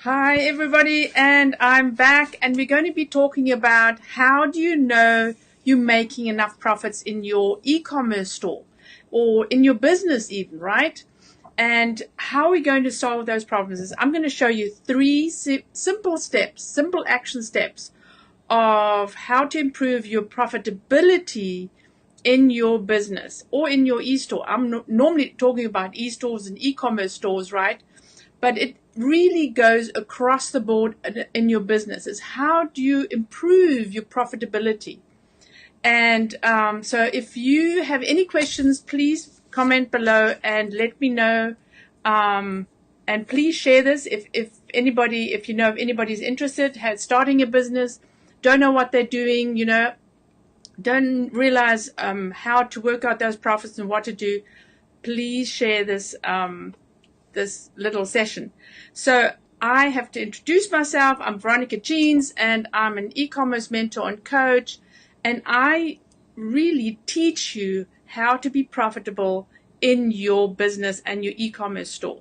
Hi everybody, and I'm back, and we're going to be talking about how do you know you're making enough profits in your e-commerce store or in your business even, right? And how are we going to solve those problems is I'm going to show you three simple steps, simple action steps of how to improve your profitability in your business or in your e-store. I'm normally talking about e-stores and e-commerce stores, right? But it really goes across the board in your business. Is how do you improve your profitability? And so if you have any questions, please comment below and let me know. And please share this if you know if anybody's interested, has starting a business, don't know what they're doing, don't realize how to work out those profits and what to do. Please share this little session. So I have to introduce myself. I'm Veronica Jeans, and I'm an e-commerce mentor and coach, and I really teach you how to be profitable in your business and your e-commerce store.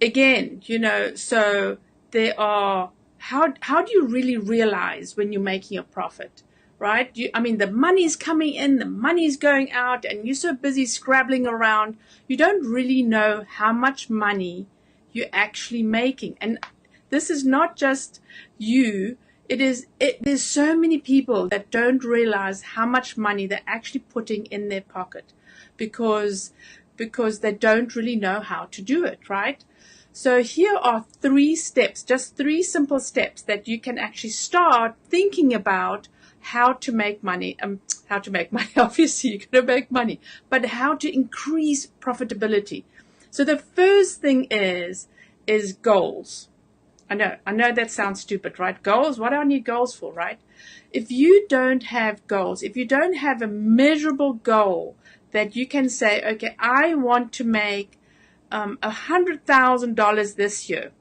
Again, so there are, how do you really realize when you're making a profit? Right? The money's coming in, the money's going out, and you're so busy scrabbling around, you don't really know how much money you're actually making. And this is not just you. There's so many people that don't realize how much money they're actually putting in their pocket because they don't really know how to do it, right? So here are three steps, just three simple steps that you can actually start thinking about how to make money. Obviously, you're going to make money, but how to increase profitability. So the first thing is goals. I know that sounds stupid, right? Goals, what do I need goals for, right? If you don't have goals, if you don't have a measurable goal that you can say, okay, I want to make $100,000 this year.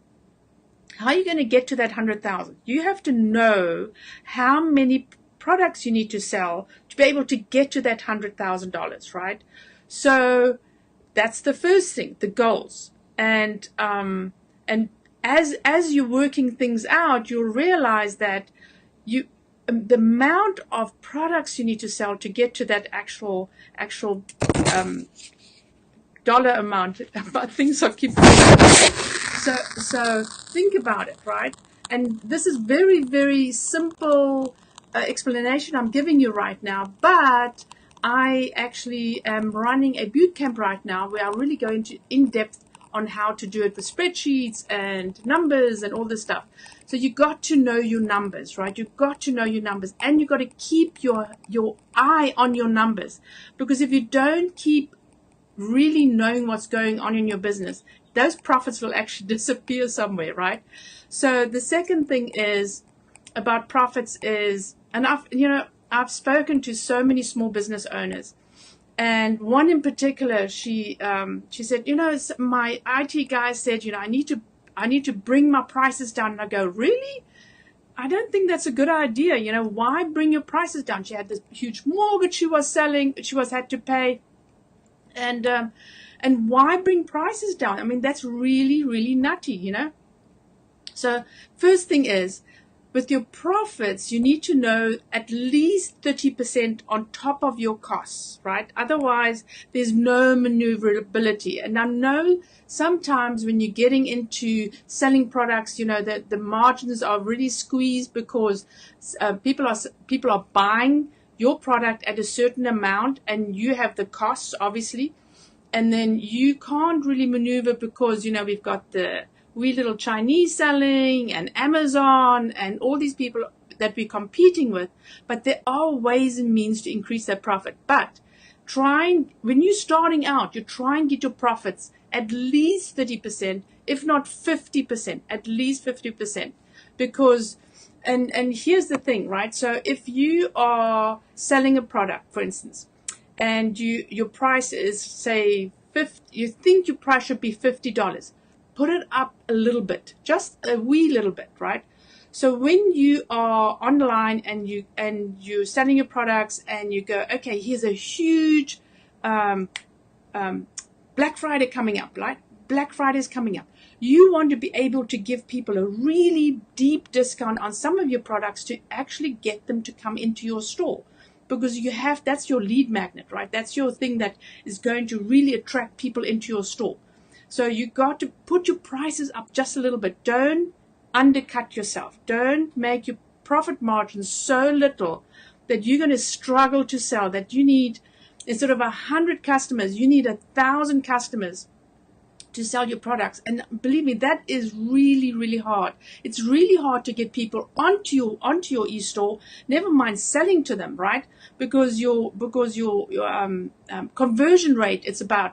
How are you going to get to that 100,000? You have to know how many products you need to sell to be able to get to that $100,000, right? So that's the first thing, the goals. And as you're working things out, you'll realize that the amount of products you need to sell to get to that actual dollar amount. But things are keep so think about it, right? And this is very, very simple explanation I'm giving you right now, but I actually am running a boot camp right now where I'm really going to in depth on how to do it with spreadsheets and numbers and all this stuff. So you got to know your numbers, right? You've got to know your numbers, and you got to keep your eye on your numbers, because if you don't keep really knowing what's going on in your business, those profits will actually disappear somewhere, right? So the second thing is about profits is, and I've spoken to so many small business owners, and one in particular, she said, my IT guy said, I need to bring my prices down. And I go, really? I don't think that's a good idea. Why bring your prices down? She had this huge mortgage she was selling, had to pay. And why bring prices down? That's really, really nutty, So first thing is, with your profits, you need to know at least 30% on top of your costs, right? Otherwise, there's no maneuverability. And I know sometimes when you're getting into selling products, that the margins are really squeezed because people are buying your product at a certain amount, and you have the costs, obviously. And then you can't really maneuver because, we've got the wee little Chinese selling and Amazon and all these people that we're competing with. But there are ways and means to increase that profit. But when you're starting out, you try and get your profits at least 30%, if not 50%, at least 50%. Because, and here's the thing, right? So if you are selling a product, for instance, and your price is, say, you think your price should be $50. Put it up a little bit, just a wee little bit, right? So when you are online and you're selling your products and you go, okay, here's a huge Black Friday coming up, right? Black Friday is coming up. You want to be able to give people a really deep discount on some of your products to actually get them to come into your store. Because that's your lead magnet, right? That's your thing that is going to really attract people into your store. So you got to put your prices up just a little bit. Don't undercut yourself. Don't make your profit margins so little that you're going to struggle to sell, that you need, instead of 100 customers, you need 1,000 customers to sell your products. And believe me, that is really, really hard. It's really hard to get people onto your e-store, never mind selling to them, right? Because your conversion rate, it's about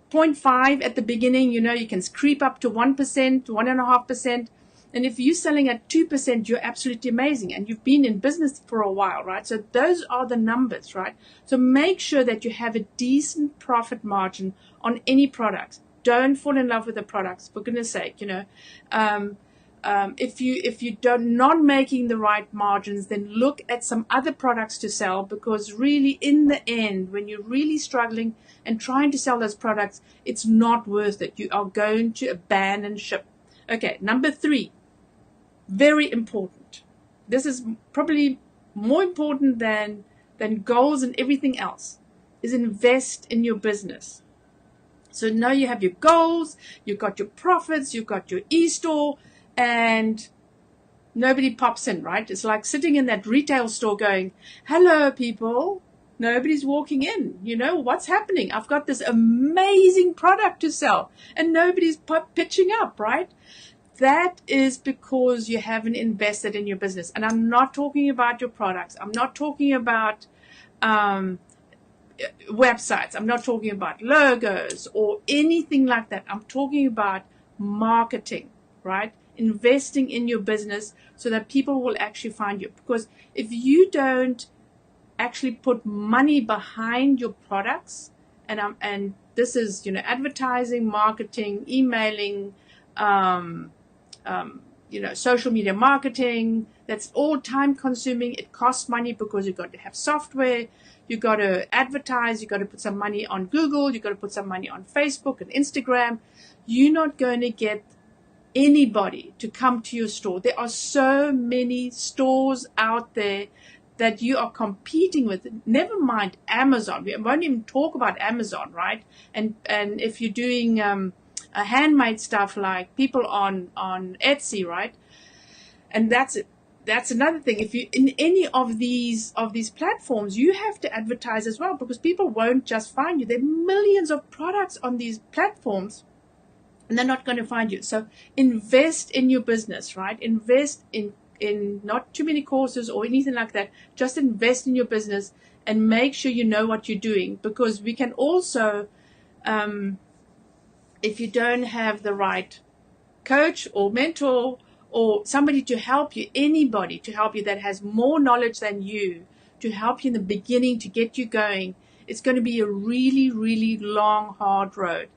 0.5 at the beginning. You can creep up to 1%, 1.5%. And if you're selling at 2%, you're absolutely amazing. And you've been in business for a while, right? So those are the numbers, right? So make sure that you have a decent profit margin on any products. Don't fall in love with the products, for goodness sake. If you're not making the right margins, then look at some other products to sell, because really, in the end, when you're really struggling and trying to sell those products, it's not worth it. You are going to abandon ship. Okay, number 3, very important. This is probably more important than goals and everything else, is invest in your business. So now you have your goals, you've got your profits, you've got your e-store, and nobody pops in, right? It's like sitting in that retail store going, hello, people. Nobody's walking in. What's happening? I've got this amazing product to sell, and nobody's pitching up, right? That is because you haven't invested in your business. And I'm not talking about your products. I'm not talking about websites. I'm not talking about logos or anything like that. I'm talking about marketing, right? Investing in your business so that people will actually find you. Because if you don't actually put money behind your products, and this is advertising, marketing, emailing, social media marketing, that's all time consuming. It costs money because you've got to have software, you've got to advertise, you've got to put some money on Google, you've got to put some money on Facebook and Instagram. You're not going to get anybody to come to your store. There are so many stores out there that you are competing with. Never mind Amazon. We won't even talk about Amazon, right? And if you're doing handmade stuff like people on Etsy, right? And that's another thing. If you in any of these platforms, you have to advertise as well, because people won't just find you. There are millions of products on these platforms, and they're not going to find you. So invest in your business, right? Invest in not too many courses or anything like that. Just invest in your business and make sure you know what you're doing, because we can also, if you don't have the right coach or mentor or somebody to help you, anybody to help you that has more knowledge than you, to help you in the beginning, to get you going, it's going to be a really, really long, hard road.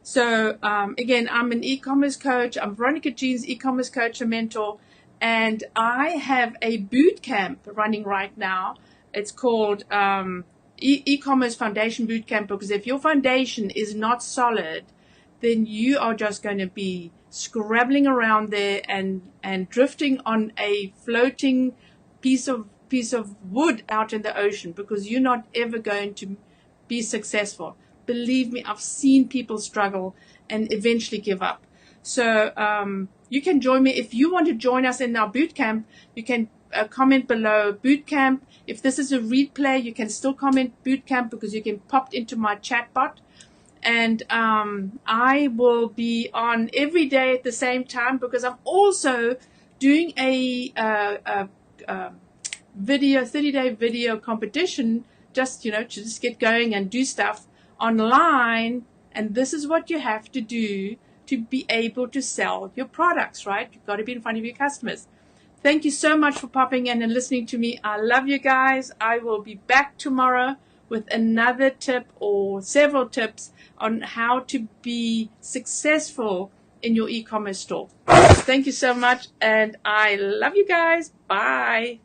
So again, I'm an e-commerce coach. I'm Veronica Jeans, e-commerce coach and mentor. And I have a boot camp running right now. It's called e-commerce foundation boot camp, because if your foundation is not solid, then you are just going to be scrabbling around there and drifting on a floating piece of wood out in the ocean, because you're not ever going to be successful. Believe me, I've seen people struggle and eventually give up. So you can join me. If you want to join us in our boot camp, you can comment below boot camp. If this is a replay, you can still comment boot camp, because you can pop into my chat bot. And I will be on every day at the same time, because I'm also doing a 30-day video competition, just to just get going and do stuff online. And this is what you have to do to be able to sell your products, right? You've got to be in front of your customers. Thank you so much for popping in and listening to me. I love you guys. I will be back tomorrow with another tip or several tips on how to be successful in your e-commerce store. Thank you so much, and I love you guys. Bye.